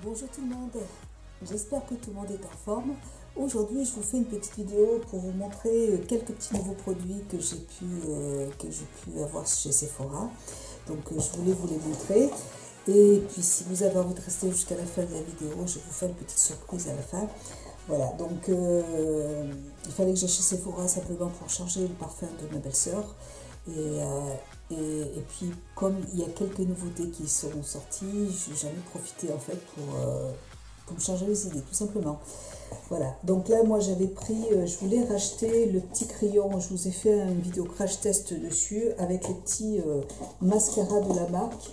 Bonjour tout le monde, j'espère que tout le monde est en forme. Aujourd'hui je vous fais une petite vidéo pour vous montrer quelques petits nouveaux produits que j'ai pu avoir chez Sephora. Donc je voulais vous les montrer. Et puis si vous avez envie de rester jusqu'à la fin de la vidéo, je vous fais une petite surprise à la fin. Voilà, donc il fallait que j'aille chez Sephora simplement pour changer le parfum de ma belle-sœur. Et puis comme il y a quelques nouveautés qui seront sorties, j'en ai profité en fait pour me changer les idées, tout simplement. Voilà, donc là moi j'avais pris, je voulais racheter le petit crayon, je vous ai fait une vidéo crash test dessus avec les petits mascaras de la marque.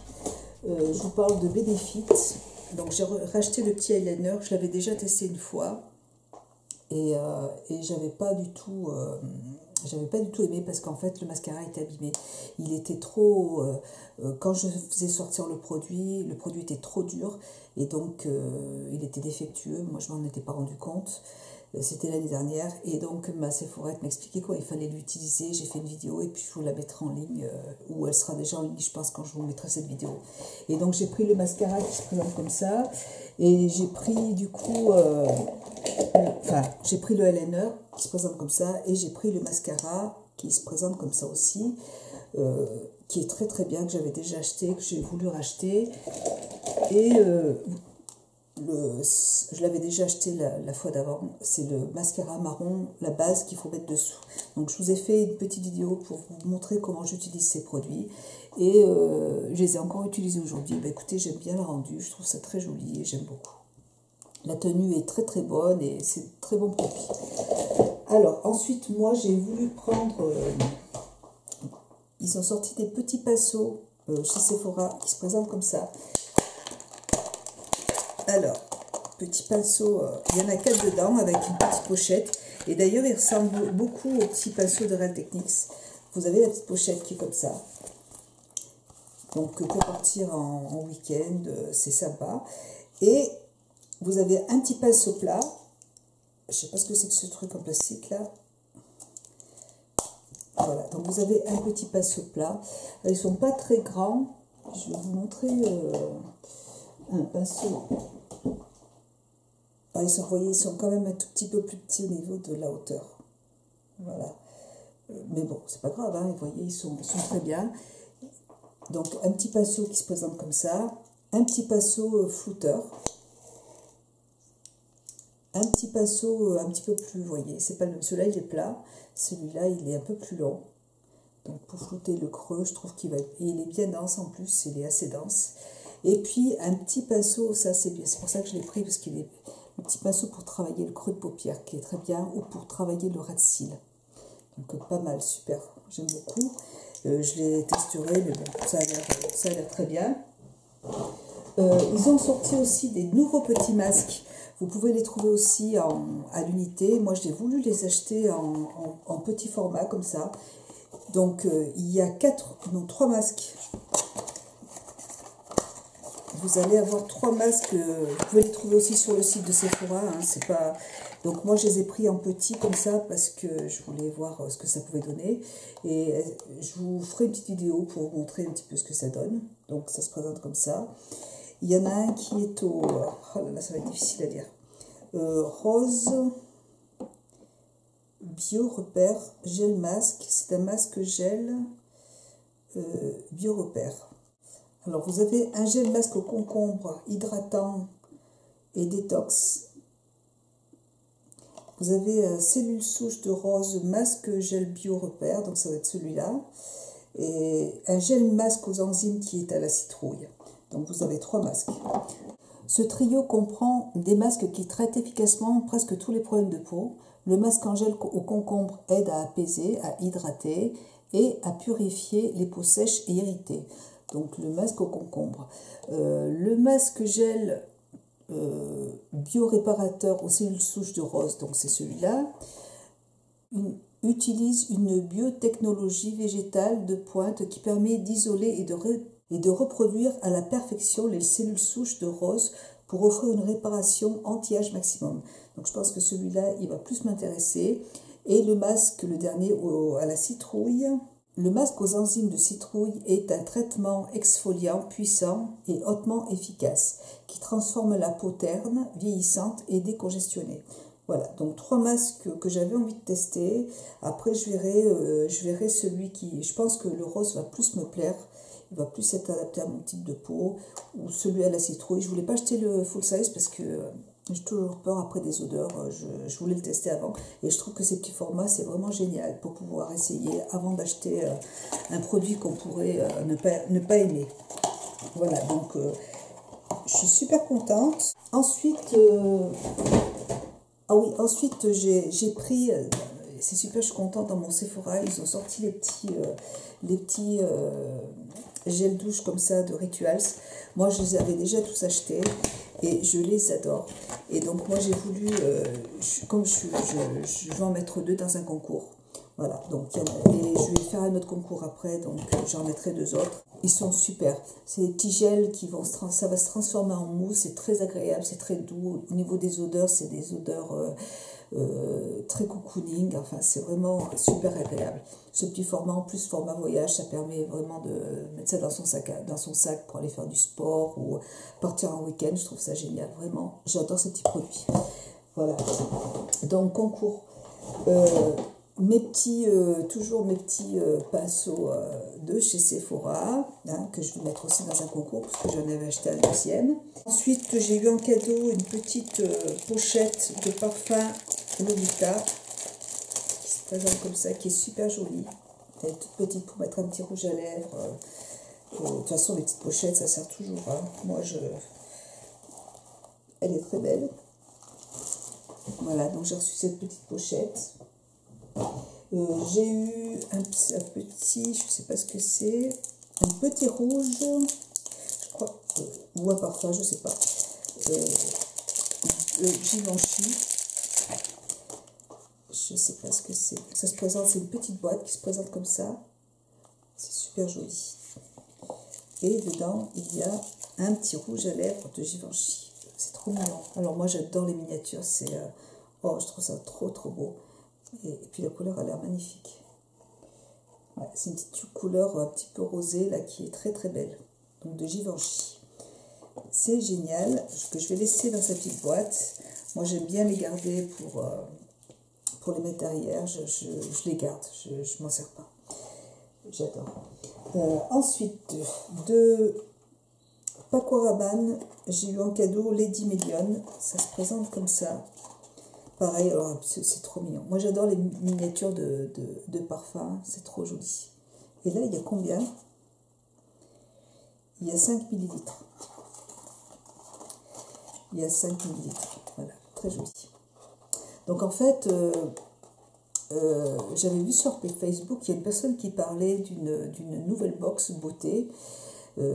Je vous parle de Benefit. Donc j'ai racheté le petit eyeliner, je l'avais déjà testé une fois et j'avais pas du tout aimé parce qu'en fait le mascara était abîmé. Il était trop, quand je faisais sortir le produit était trop dur et donc il était défectueux. Moi je m'en étais pas rendu compte. C'était l'année dernière et donc ma Sephora m'expliquait quoi il fallait l'utiliser. J'ai fait une vidéo et puis je vous la mettrai en ligne ou elle sera déjà en ligne je pense quand je vous mettrai cette vidéo. Et donc j'ai pris le mascara qui se présente comme ça et j'ai pris du coup j'ai pris le eyeliner qui se présente comme ça et j'ai pris le mascara qui se présente comme ça aussi, qui est très très bien, que j'avais déjà acheté, que j'ai voulu racheter et je l'avais déjà acheté la fois d'avant. C'est le mascara marron, la base qu'il faut mettre dessous. Donc je vous ai fait une petite vidéo pour vous montrer comment j'utilise ces produits et je les ai encore utilisés aujourd'hui. Bah, écoutez, j'aime bien le rendu, je trouve ça très joli et j'aime beaucoup. La tenue est très très bonne et c'est très bon produit. Alors ensuite moi j'ai voulu prendre, ils ont sorti des petits pinceaux chez Sephora qui se présentent comme ça. Alors, petit pinceau, il y en a 4 dedans avec une petite pochette. Et d'ailleurs, il ressemble beaucoup au petit pinceau de Real Techniques. Vous avez la petite pochette qui est comme ça. Donc, pour partir en week-end, c'est sympa. Et vous avez un petit pinceau plat. Je ne sais pas ce que c'est que ce truc en plastique là. Voilà, donc vous avez un petit pinceau plat. Ils ne sont pas très grands. Je vais vous montrer un pinceau. Ah, ils sont quand même un tout petit peu plus petits au niveau de la hauteur. Voilà. Mais bon, c'est pas grave, hein, vous voyez, ils sont très bien. Donc, un petit pinceau qui se présente comme ça. Un petit pinceau flouteur. Un petit pinceau un petit peu plus, vous voyez, c'est pas le même. Celui-là, il est plat. Celui-là, il est un peu plus long. Donc, pour flouter le creux, je trouve qu'il va... Et il est bien dense en plus, il est assez dense. Et puis, un petit pinceau, ça c'est bien. C'est pour ça que je l'ai pris, parce qu'il est... Un petit pinceau pour travailler le creux de paupière, qui est très bien, ou pour travailler le ras de cils. Donc, pas mal, super. J'aime beaucoup. Je l'ai testé, mais bon, ça a l'air très bien. Ils ont sorti aussi des nouveaux petits masques. Vous pouvez les trouver aussi à l'unité. Moi, j'ai voulu les acheter en petit format, comme ça. Donc, il y a 3 masques. Vous allez avoir 3 masques. Vous pouvez les trouver aussi sur le site de Sephora. Hein, c'est pas... Donc, moi, je les ai pris en petit, comme ça, parce que je voulais voir ce que ça pouvait donner. Et je vous ferai une petite vidéo pour vous montrer un petit peu ce que ça donne. Donc, ça se présente comme ça. Il y en a un qui est au... Oh là là, ça va être difficile à dire. Rose Bio Repère Gel Masque. C'est un masque gel Bio Repère. Alors, vous avez un gel masque au concombre hydratant et détox. Vous avez cellule souche de rose masque gel Bio Repère. Donc, ça va être celui-là. Et un gel masque aux enzymes qui est à la citrouille. Donc, vous avez 3 masques. Ce trio comprend des masques qui traitent efficacement presque tous les problèmes de peau. Le masque en gel au concombre aide à apaiser, à hydrater et à purifier les peaux sèches et irritées. Donc le masque au concombre. Le masque gel bioréparateur aux cellules souches de rose, donc c'est celui-là, utilise une biotechnologie végétale de pointe qui permet d'isoler et de reproduire à la perfection les cellules souches de rose pour offrir une réparation anti-âge maximum. Donc je pense que celui-là, il va plus m'intéresser. Et le masque, le dernier, à la citrouille, Le masque aux enzymes de citrouille est un traitement exfoliant puissant et hautement efficace qui transforme la peau terne, vieillissante et décongestionnée. Voilà, donc 3 masques que j'avais envie de tester. Après, je verrai celui qui... Je pense que le rose va plus me plaire. Il va plus être adapté à mon type de peau. Ou celui à la citrouille. Je voulais pas acheter le full size parce que j'ai toujours peur après des odeurs. Je voulais le tester avant. Et je trouve que ces petits formats, c'est vraiment génial pour pouvoir essayer avant d'acheter un produit qu'on pourrait ne pas aimer. Voilà, donc je suis super contente. Ensuite... Ah oui, ensuite j'ai pris, c'est super, je suis contente, dans mon Sephora, ils ont sorti les petits gels douche comme ça de Rituals. Moi, je les avais déjà tous achetés et je les adore. Et donc, moi, j'ai voulu, comme je vais en mettre 2 dans un concours. Voilà, donc, et je vais faire un autre concours après, donc j'en mettrai 2 autres. Ils sont super. C'est des petits gels qui vont ça va se transformer en mousse. C'est très agréable, c'est très doux. Au niveau des odeurs, c'est des odeurs très cocooning. Enfin, c'est vraiment super agréable. Ce petit format, en plus, format voyage, ça permet vraiment de mettre ça dans son sac pour aller faire du sport ou partir en week-end. Je trouve ça génial, vraiment. J'adore ces petits produits. Voilà. Donc, concours. Toujours mes petits pinceaux de chez Sephora, hein, que je vais mettre aussi dans un concours parce que j'en avais acheté un deuxième. Ensuite, j'ai eu en cadeau une petite pochette de parfum Lolita qui se présente comme ça, qui est super jolie. Elle est toute petite pour mettre un petit rouge à lèvres. De toute façon, les petites pochettes, ça sert toujours. Hein. Elle est très belle. Voilà, donc j'ai reçu cette petite pochette. J'ai eu un petit, je ne sais pas ce que c'est, un petit rouge, je crois, ou un parfum, je ne sais pas, Givenchy, je ne sais pas ce que c'est. Ça se présente, c'est une petite boîte qui se présente comme ça, c'est super joli. Et dedans, il y a un petit rouge à lèvres de Givenchy, c'est trop mignon. Alors moi j'adore les miniatures, je trouve ça trop beau. Et puis la couleur a l'air magnifique. Ouais, c'est une petite couleur un petit peu rosée là qui est très belle. Donc de Givenchy. C'est génial. Que je vais laisser dans sa petite boîte. Moi j'aime bien les garder pour les mettre derrière. Je les garde. Je m'en sers pas. J'adore. Ensuite de Paco Rabanne, j'ai eu en cadeau Lady Million. Ça se présente comme ça. Pareil, alors c'est trop mignon. Moi j'adore les miniatures de parfums, c'est trop joli. Et là, il y a combien? Il y a 5 millilitres. Il y a 5 millilitres. Voilà, très joli. Donc en fait, j'avais vu sur Facebook, il y a une personne qui parlait d'une nouvelle box beauté.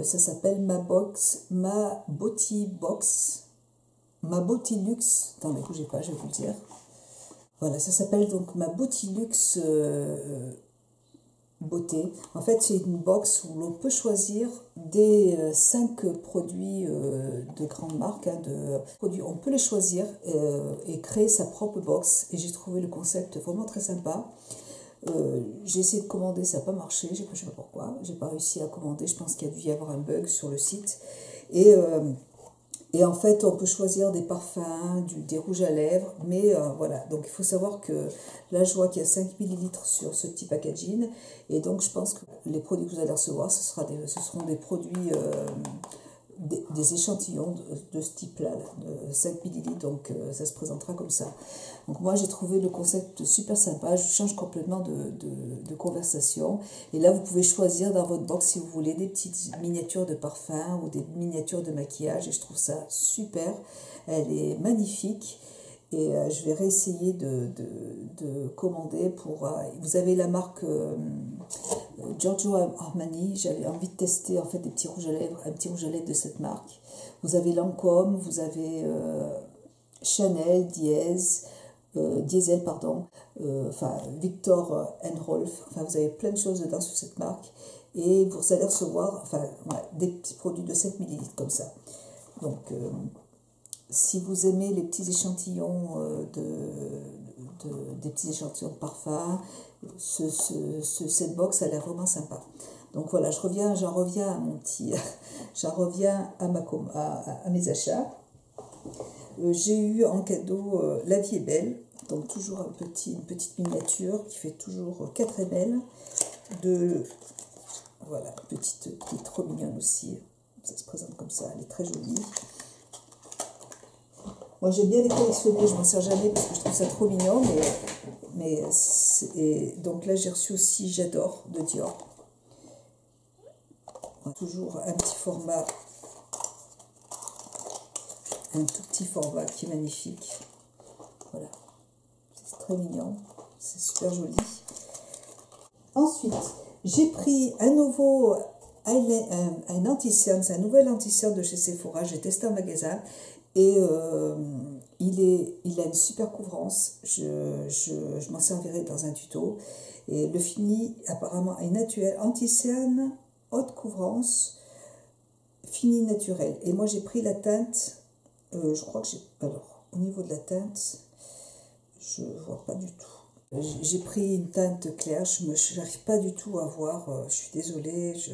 Ça s'appelle Ma Beauty Luxe, attendez, bougez pas, je vais vous le dire. Voilà, ça s'appelle donc Ma Beauty Luxe Beauté. En fait, c'est une box où l'on peut choisir des 5 produits de grandes marques. Hein, on peut les choisir et créer sa propre box. Et j'ai trouvé le concept vraiment très sympa. J'ai essayé de commander, ça n'a pas marché, je ne sais pas pourquoi. J'ai pas réussi à commander, je pense qu'il y a dû y avoir un bug sur le site. Et en fait, on peut choisir des parfums, des rouges à lèvres, mais voilà. Donc, il faut savoir que là, je vois qu'il y a 5 millilitres sur ce petit packaging. Et donc, je pense que les produits que vous allez recevoir, ce seront des produits, des échantillons de ce type-là, de 5 millilitres. Donc, ça se présentera comme ça. Donc, moi, j'ai trouvé le concept super sympa. Je change complètement de conversation. Et là, vous pouvez choisir dans votre box, si vous voulez, des petites miniatures de parfum ou des miniatures de maquillage. Et je trouve ça super. Elle est magnifique. Et je vais réessayer de commander pour... vous avez la marque Giorgio Armani. J'avais envie de tester en fait des petits rouges à lèvres, un petit rouge à lèvres de cette marque. Vous avez Lancôme, vous avez Chanel, Diesel, pardon, Victor Rolf. Enfin, vous avez plein de choses dedans sur cette marque. Et vous allez recevoir des petits produits de 5 millilitres comme ça. Donc... si vous aimez les petits échantillons des petits échantillons de parfum. Cette box a l'air vraiment sympa. Donc voilà, j'en reviens à mon petit, j'en reviens à mes achats. J'ai eu en cadeau La Vie est belle, donc toujours une petite miniature qui fait toujours 4 ml. Voilà, petite qui est trop mignonne aussi. Ça se présente comme ça, elle est très jolie. Moi j'aime bien les collectionner, je m'en sers jamais parce que je trouve ça trop mignon, et donc là j'ai reçu aussi J'adore de Dior. Toujours un petit format, un tout petit format qui est magnifique. Voilà, c'est très mignon, c'est super joli. Ensuite, j'ai pris un nouveau un anti-cerne, c'est un nouvel anti-cerne de chez Sephora. J'ai testé en magasin et il a une super couvrance. Je m'en servirai dans un tuto. Et le fini apparemment est naturel, anti-cerne, haute couvrance, fini naturel. Et moi j'ai pris la teinte, je crois que alors au niveau de la teinte, je vois pas du tout. J'ai pris une teinte claire, je n'arrive pas du tout à voir, je suis désolée, je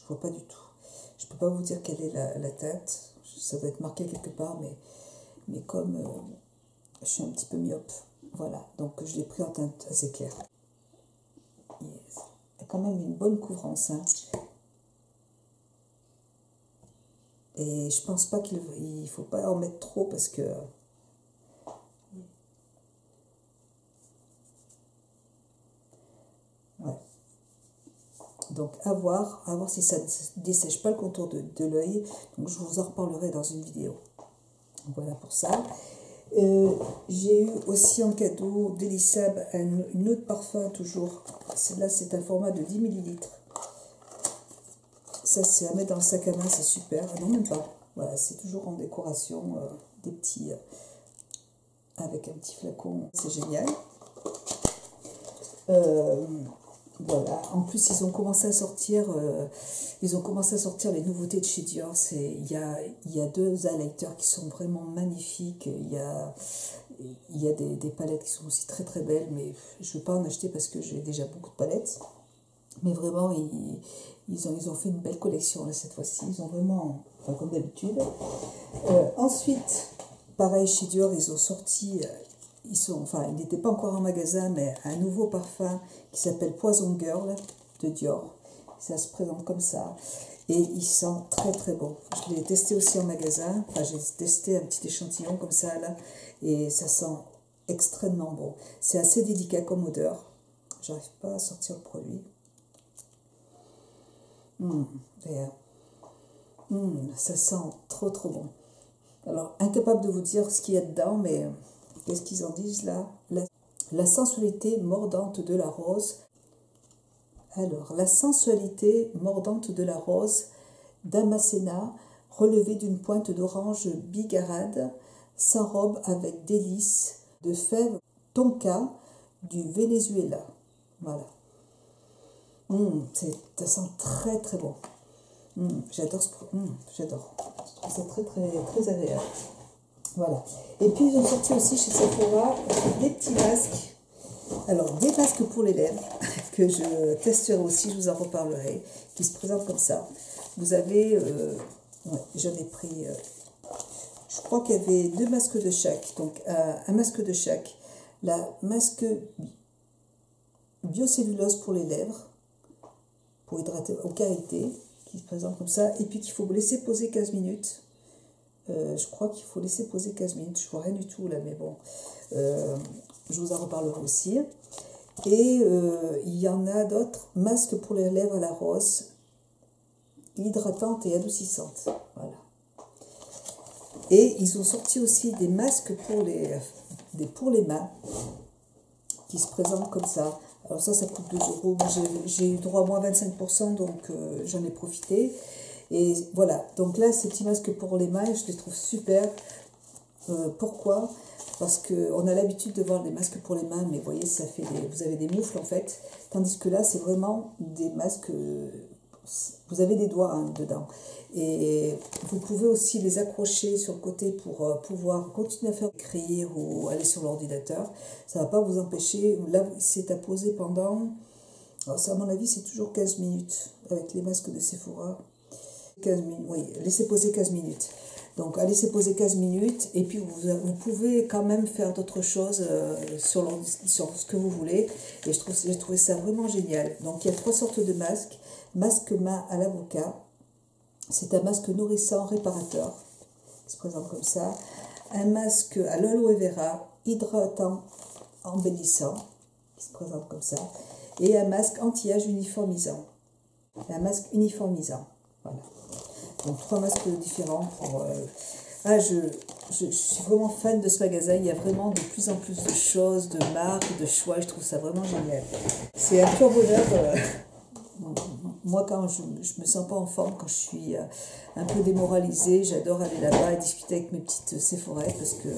vois pas du tout. Je peux pas vous dire quelle est la teinte, ça doit être marqué quelque part, mais comme je suis un petit peu myope, voilà, donc je l'ai pris en teinte assez claire. Yes. Il y a quand même une bonne couvrance, hein. Et je pense pas qu'il faut pas en mettre trop parce que ouais. Donc à voir si ça ne dessèche pas le contour de l'œil. Donc je vous en reparlerai dans une vidéo. Voilà pour ça. J'ai eu aussi en cadeau d'Elisab une autre parfum toujours. Celle-là c'est un format de 10 ml. Ça c'est à mettre dans le sac à main, c'est super. Non même pas. Voilà, c'est toujours en décoration, des petits avec un petit flacon, c'est génial. Voilà, en plus ils ont commencé à sortir les nouveautés de chez Dior. Il y a 2 highlighters qui sont vraiment magnifiques. Il y a des palettes qui sont aussi très très belles, mais je ne vais pas en acheter parce que j'ai déjà beaucoup de palettes. Mais vraiment, ils ont fait une belle collection là, cette fois-ci. Ils ont vraiment, enfin, comme d'habitude. Ensuite, pareil chez Dior, ils ont sorti... il n'était pas encore en magasin, mais un nouveau parfum qui s'appelle Poison Girl de Dior. Ça se présente comme ça. Et il sent très très bon. Je l'ai testé aussi en magasin. Enfin, j'ai testé un petit échantillon comme ça, là. Et ça sent extrêmement bon. C'est assez délicat comme odeur. J'arrive pas à sortir le produit. Ça sent trop trop bon. Alors, incapable de vous dire ce qu'il y a dedans, mais... Qu'est-ce qu'ils en disent là? La sensualité mordante de la rose. Alors, la sensualité mordante de la rose Damascena, relevée d'une pointe d'orange bigarade, s'enrobe avec délice de fèves tonka du Venezuela. Voilà. Ça sent très très bon. J'adore j'adore. Je trouve ça très très très agréable. Voilà. Et puis ils ont sorti aussi chez Sephora des petits masques. Alors des masques pour les lèvres que je testerai aussi, je vous en reparlerai, qui se présentent comme ça. Vous avez, j'en ai pris, je crois qu'il y avait 2 masques de chaque. Donc un masque de chaque. La masque biocellulose pour les lèvres, pour hydrater aux cavités, qui se présente comme ça. Et puis qu'il faut laisser poser 15 minutes. Je crois qu'il faut laisser poser 15 minutes. Je vois rien du tout là, mais bon. Je vous en reparlerai aussi. Et il y en a d'autres. Masques pour les lèvres à la rose. Hydratante et adoucissante. Voilà. Et ils ont sorti aussi des masques pour les mains. Qui se présentent comme ça. Alors ça coûte 2 €. J'ai eu droit à moins 25%, donc j'en ai profité. Et voilà, donc là, ces petits masques pour les mains, je les trouve super. Pourquoi? Parce qu'on a l'habitude de voir des masques pour les mains, mais vous voyez, vous avez des moufles en fait. Tandis que là, c'est vraiment des masques vous avez des doigts hein, dedans. Et vous pouvez aussi les accrocher sur le côté pour pouvoir continuer à faire écrire ou aller sur l'ordinateur. Ça ne va pas vous empêcher. Là, c'est à poser pendant, alors ça, à mon avis, c'est toujours 15 minutes avec les masques de Sephora. 15 minutes, oui, laissez poser 15 minutes. Donc, à laisser poser 15 minutes et puis vous pouvez quand même faire d'autres choses sur ce que vous voulez. Et j'ai trouvé ça vraiment génial. Donc, il y a 3 sortes de masques. Masque main à l'avocat. C'est un masque nourrissant réparateur, qui se présente comme ça. Un masque à l'aloe vera, hydratant, embellissant, qui se présente comme ça. Et un masque anti-âge uniformisant. Un masque uniformisant. Voilà. Donc 3 masques différents pour... je suis vraiment fan de ce magasin. Il y a vraiment de plus en plus de choses, de marques, de choix. Je trouve ça vraiment génial. C'est un pur bonheur. Moi, quand je me sens pas en forme, quand je suis un peu démoralisée, j'adore aller là-bas et discuter avec mes petites Sephora parce que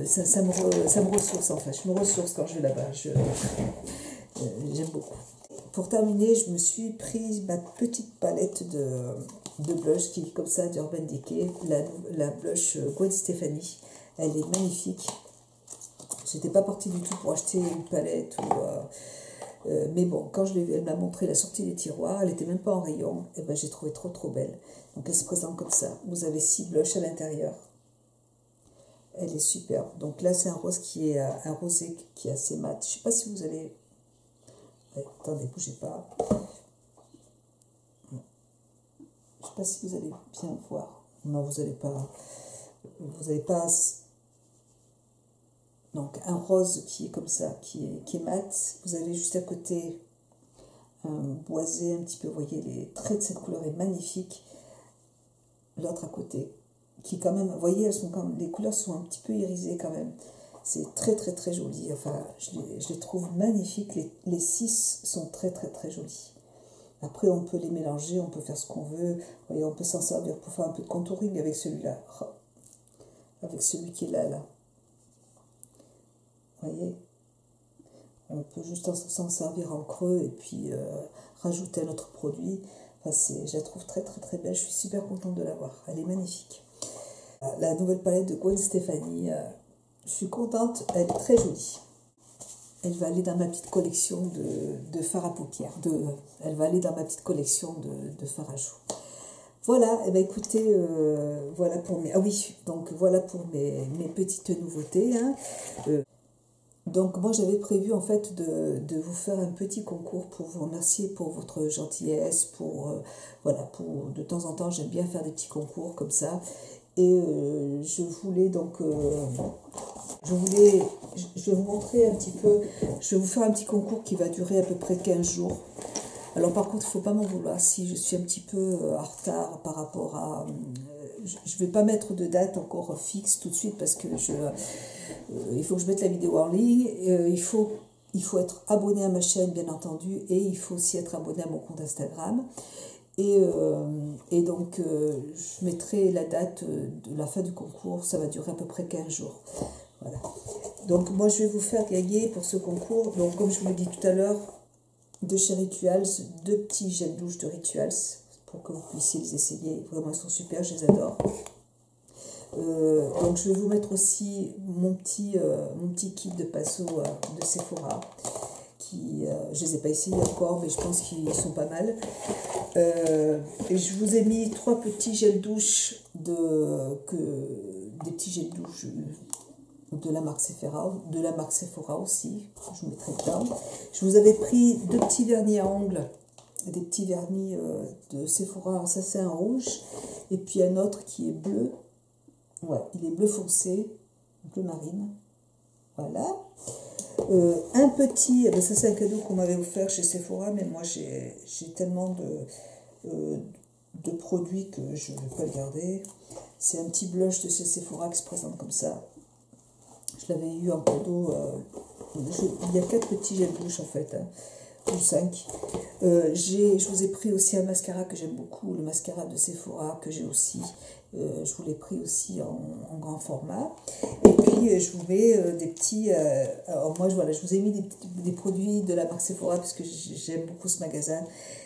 ça me ressource en fait. Je me ressource quand je vais là-bas. J'aime beaucoup. Pour terminer, je me suis prise ma petite palette de blush qui est comme ça d'Urban Decay, la blush Gwen Stefani. Elle est magnifique. J'étais pas partie du tout pour acheter une palette mais bon, quand elle m'a montré la sortie des tiroirs, elle n'était même pas en rayon, et ben j'ai trouvé trop belle. Donc elle se présente comme ça. Vous avez 6 blushs à l'intérieur. Elle est superbe. Donc là c'est un rose qui est un rosé qui est assez mat. Je sais pas si vous allez... Ouais, attendez, bougez pas. Je sais pas si vous allez bien voir. Non, vous n'allez pas... Vous n'allez pas... Donc un rose qui est comme ça, qui est mat. Vous avez juste à côté un boisé un petit peu, vous voyez, les traits de cette couleur est magnifique. L'autre à côté, qui quand même, vous voyez, elles sont quand même, les couleurs sont un petit peu irisées quand même. C'est très joli. Enfin, je les trouve magnifiques. Les 6 sont très jolis. Après, on peut les mélanger, on peut faire ce qu'on veut. Vous voyez, on peut s'en servir pour faire un peu de contouring avec celui-là. Avec celui qui est là. Vous voyez, on peut juste s'en servir en creux et puis rajouter un autre produit. Enfin, je la trouve très belle. Je suis super contente de l'avoir. Elle est magnifique. La nouvelle palette de Gwen Stefani, je suis contente. Elle est très jolie. Elle va aller dans ma petite collection de fard à paupières. Elle va aller dans ma petite collection de fard à joues. Voilà, et ben écoutez, voilà pour mes... Ah oui, donc voilà pour mes petites nouveautés. Hein. Donc moi j'avais prévu en fait de vous faire un petit concours pour vous remercier pour votre gentillesse, voilà, de temps en temps j'aime bien faire des petits concours comme ça. Et je voulais donc, je vais vous montrer un petit peu, je vais vous faire un petit concours qui va durer à peu près 15 jours. Alors par contre, il ne faut pas m'en vouloir si je suis un petit peu en retard par rapport à... je ne vais pas mettre de date encore fixe tout de suite parce que il faut que je mette la vidéo en ligne. Il faut être abonné à ma chaîne, bien entendu, et il faut aussi être abonné à mon compte Instagram. Et donc, je mettrai la date de la fin du concours, ça va durer à peu près 15 jours. Voilà. Donc, moi, je vais vous faire gagner pour ce concours, donc comme je vous l'ai dit tout à l'heure, de chez Rituals, 2 petits gels douche de Rituals, pour que vous puissiez les essayer. Vraiment, ils sont super, je les adore. Donc, je vais vous mettre aussi mon petit kit de pinceau de Sephora. Je ne les ai pas essayés encore, mais je pense qu'ils sont pas mal. Et je vous ai mis 3 petits gels douche des petits gels douche de la marque Sephora aussi. Je vous mettrai dedans. Je vous avais pris 2 petits vernis à ongles, des petits vernis de Sephora. Ça c'est un rouge et puis un autre qui est bleu. Ouais, il est bleu foncé, bleu marine. Voilà. Un petit, ça c'est un cadeau qu'on m'avait offert chez Sephora, mais moi j'ai tellement de produits que je ne vais pas le garder. C'est un petit blush de chez Sephora qui se présente comme ça. Je l'avais eu en cadeau. Il y a 4 petits gels douche en fait. Hein. ou 5. Je vous ai pris aussi un mascara que j'aime beaucoup, le mascara de Sephora que j'ai aussi. Je vous l'ai pris aussi en grand format. Et puis je vous mets des petits... alors moi, voilà, je vous ai mis des produits de la marque Sephora parce que j'aime beaucoup ce magasin.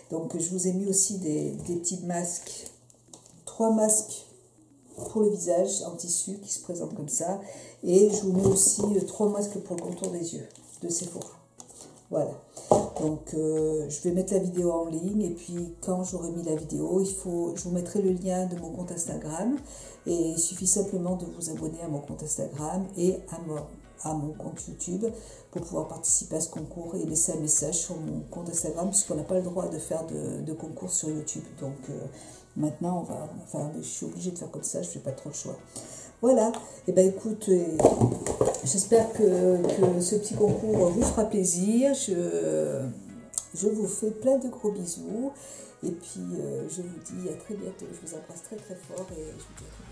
Donc je vous ai mis aussi des petits masques. 3 masques pour le visage en tissu qui se présentent comme ça. Et je vous mets aussi 3 masques pour le contour des yeux de Sephora. Voilà. Donc je vais mettre la vidéo en ligne et puis quand j'aurai mis la vidéo, je vous mettrai le lien de mon compte Instagram et il suffit simplement de vous abonner à mon compte Instagram et à mon compte YouTube pour pouvoir participer à ce concours et laisser un message sur mon compte Instagram puisqu'on n'a pas le droit de faire de concours sur YouTube. Donc maintenant, je suis obligée de faire comme ça, je n'ai pas trop le choix. Voilà, et bien écoute, j'espère que ce petit concours vous fera plaisir. Je vous fais plein de gros bisous. Et puis, je vous dis à très bientôt. Je vous embrasse très très fort et je vous dis à très bientôt.